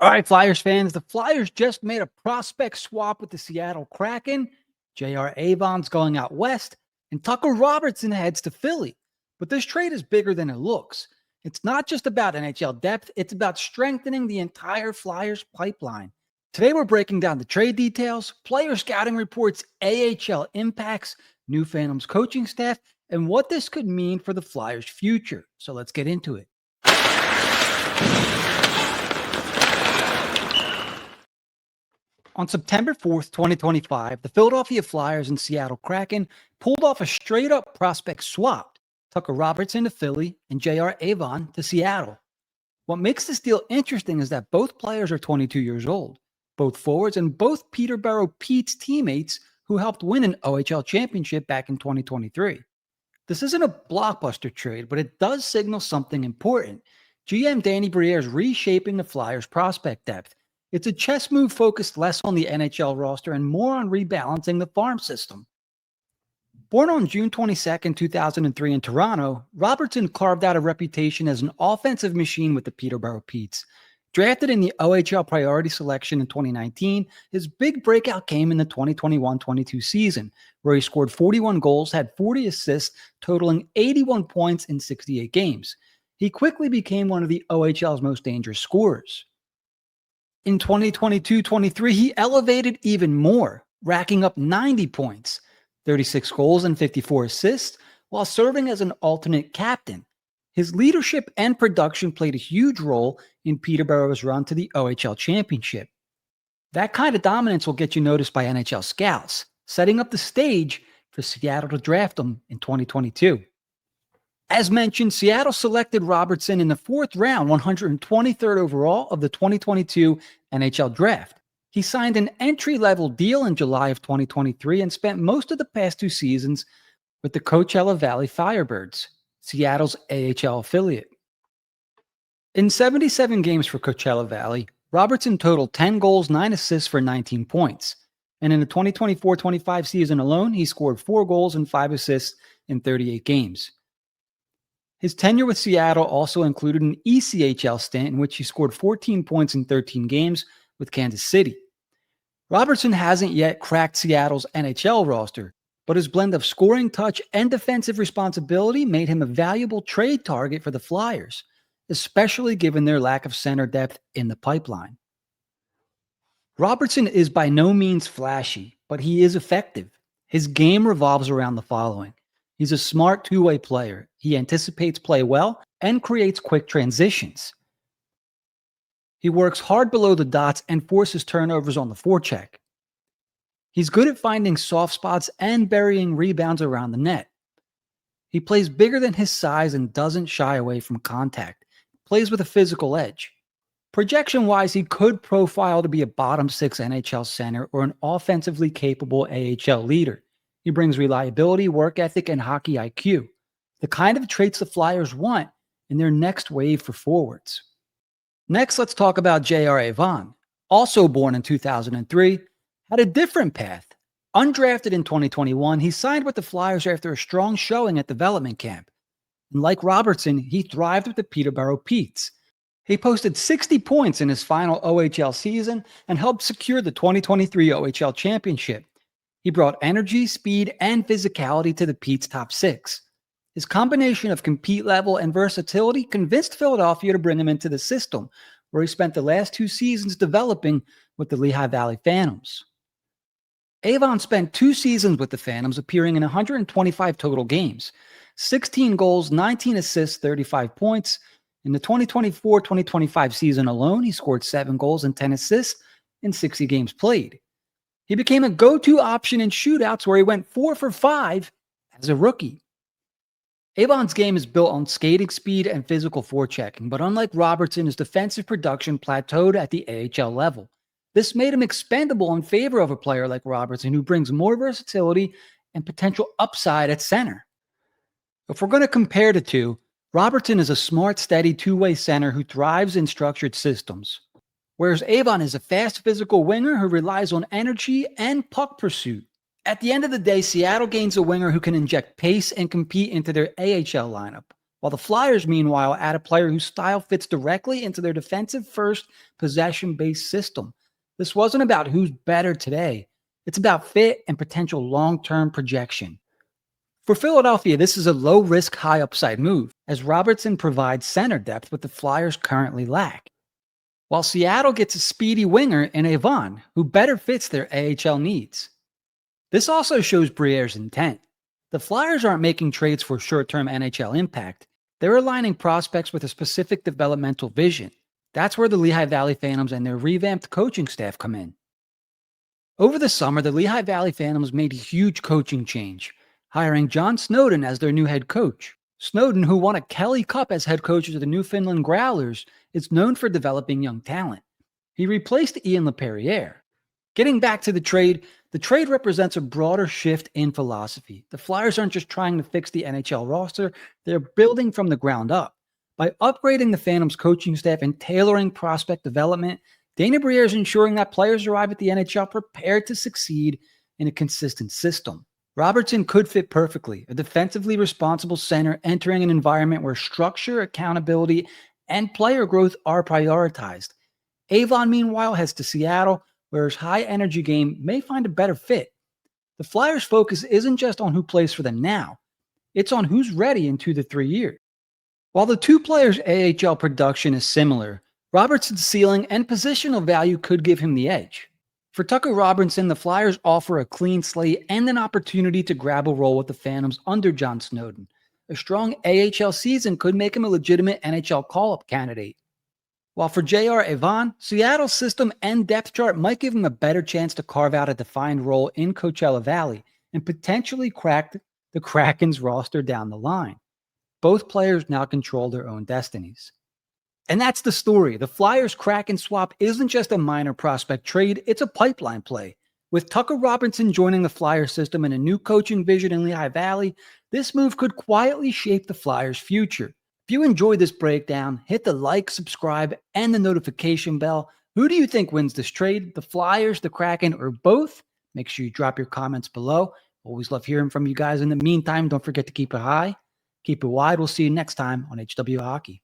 All right, Flyers fans, the Flyers just made a prospect swap with the Seattle Kraken. J.R. Avon's going out west, and Tucker Robertson heads to Philly. But this trade is bigger than it looks. It's not just about NHL depth, it's about strengthening the entire Flyers pipeline. Today, we're breaking down the trade details, player scouting reports, AHL impacts, new Phantoms coaching staff, and what this could mean for the Flyers' future. So let's get into it. On September 4th, 2025, the Philadelphia Flyers and Seattle Kraken pulled off a straight-up prospect swap. Tucker Robertson to Philly and J.R. Avon to Seattle. What makes this deal interesting is that both players are 22 years old, both forwards and both Peterborough Pete's teammates who helped win an OHL championship back in 2023. This isn't a blockbuster trade, but it does signal something important. GM Danny Briere is reshaping the Flyers' prospect depth. It's a chess move focused less on the NHL roster and more on rebalancing the farm system. Born on June 22, 2003 in Toronto, Robertson carved out a reputation as an offensive machine with the Peterborough Petes. Drafted in the OHL priority selection in 2019, his big breakout came in the 2021-22 season, where he scored 41 goals, had 40 assists, totaling 81 points in 68 games. He quickly became one of the OHL's most dangerous scorers. In 2022-23, he elevated even more, racking up 90 points, 36 goals and 54 assists, while serving as an alternate captain. His leadership and production played a huge role in Peterborough's run to the OHL championship. That kind of dominance will get you noticed by NHL scouts, setting up the stage for Seattle to draft him in 2022. As mentioned, Seattle selected Robertson in the fourth round, 123rd overall of the 2022 NHL draft. He signed an entry-level deal in July of 2023 and spent most of the past two seasons with the Coachella Valley Firebirds, Seattle's AHL affiliate. In 77 games for Coachella Valley, Robertson totaled 10 goals, 9 assists for 19 points. And in the 2024-25 season alone, he scored 4 goals and 5 assists in 38 games. His tenure with Seattle also included an ECHL stint in which he scored 14 points in 13 games with Kansas City. Robertson hasn't yet cracked Seattle's NHL roster, but his blend of scoring touch and defensive responsibility made him a valuable trade target for the Flyers, especially given their lack of center depth in the pipeline. Robertson is by no means flashy, but he is effective. His game revolves around the following. He's a smart two-way player. He anticipates play well and creates quick transitions. He works hard below the dots and forces turnovers on the forecheck. He's good at finding soft spots and burying rebounds around the net. He plays bigger than his size and doesn't shy away from contact. Plays with a physical edge. Projection-wise, he could profile to be a bottom six NHL center or an offensively capable AHL leader. He brings reliability, work ethic, and hockey IQ, the kind of traits the Flyers want in their next wave for forwards. Next, let's talk about J.R. Avon. Also born in 2003, had a different path. Undrafted in 2021, he signed with the Flyers after a strong showing at development camp. And like Robertson, he thrived with the Peterborough Petes. He posted 60 points in his final OHL season and helped secure the 2023 OHL championship. He brought energy, speed, and physicality to the Pete's top six. His combination of compete level and versatility convinced Philadelphia to bring him into the system, where he spent the last 2 seasons developing with the Lehigh Valley Phantoms. Avon spent 2 seasons with the Phantoms, appearing in 125 total games, 16 goals, 19 assists, 35 points. In the 2024-2025 season alone, he scored 7 goals and 10 assists in 60 games played. He became a go-to option in shootouts where he went 4 for 5 as a rookie. Avon's game is built on skating speed and physical forechecking, but unlike Robertson, his defensive production plateaued at the AHL level. This made him expendable in favor of a player like Robertson, who brings more versatility and potential upside at center. If we're going to compare the two, Robertson is a smart, steady two-way center who thrives in structured systems, whereas Avon is a fast physical winger who relies on energy and puck pursuit. At the end of the day, Seattle gains a winger who can inject pace and compete into their AHL lineup, while the Flyers, meanwhile, add a player whose style fits directly into their defensive first, possession based system. This wasn't about who's better today, it's about fit and potential long term projection. For Philadelphia, this is a low risk, high upside move, as Robertson provides center depth what the Flyers currently lack, while Seattle gets a speedy winger in Avon, who better fits their AHL needs. This also shows Briere's intent. The Flyers aren't making trades for short term NHL impact, they're aligning prospects with a specific developmental vision. That's where the Lehigh Valley Phantoms and their revamped coaching staff come in. Over the summer, the Lehigh Valley Phantoms made a huge coaching change, hiring John Snowden as their new head coach. Snowden, who won a Kelly Cup as head coach of the Newfoundland Growlers, is known for developing young talent. He replaced Ian LaPerriere. Getting back to the trade represents a broader shift in philosophy. The Flyers aren't just trying to fix the NHL roster, they're building from the ground up. By upgrading the Phantoms coaching staff and tailoring prospect development, Dana Briere is ensuring that players arrive at the NHL prepared to succeed in a consistent system. Robertson could fit perfectly, a defensively responsible center entering an environment where structure, accountability, and player growth are prioritized. Avon, meanwhile, heads to Seattle, where his high-energy game may find a better fit. The Flyers' focus isn't just on who plays for them now, it's on who's ready in 2 to 3 years. While the two players' AHL production is similar, Robertson's ceiling and positional value could give him the edge. For Tucker Robertson, the Flyers offer a clean slate and an opportunity to grab a role with the Phantoms under John Snowden. A strong AHL season could make him a legitimate NHL call-up candidate. While for J.R. Avon, Seattle's system and depth chart might give him a better chance to carve out a defined role in Coachella Valley and potentially crack the Kraken's roster down the line. Both players now control their own destinies. And that's the story. The Flyers Kraken swap isn't just a minor prospect trade, it's a pipeline play. With Tucker Robertson joining the Flyers system and a new coaching vision in Lehigh Valley, this move could quietly shape the Flyers' future. If you enjoyed this breakdown, hit the like, subscribe, and the notification bell. Who do you think wins this trade? The Flyers, the Kraken, or both? Make sure you drop your comments below. Always love hearing from you guys. In the meantime, don't forget to keep it high, keep it wide. We'll see you next time on HW Hockey.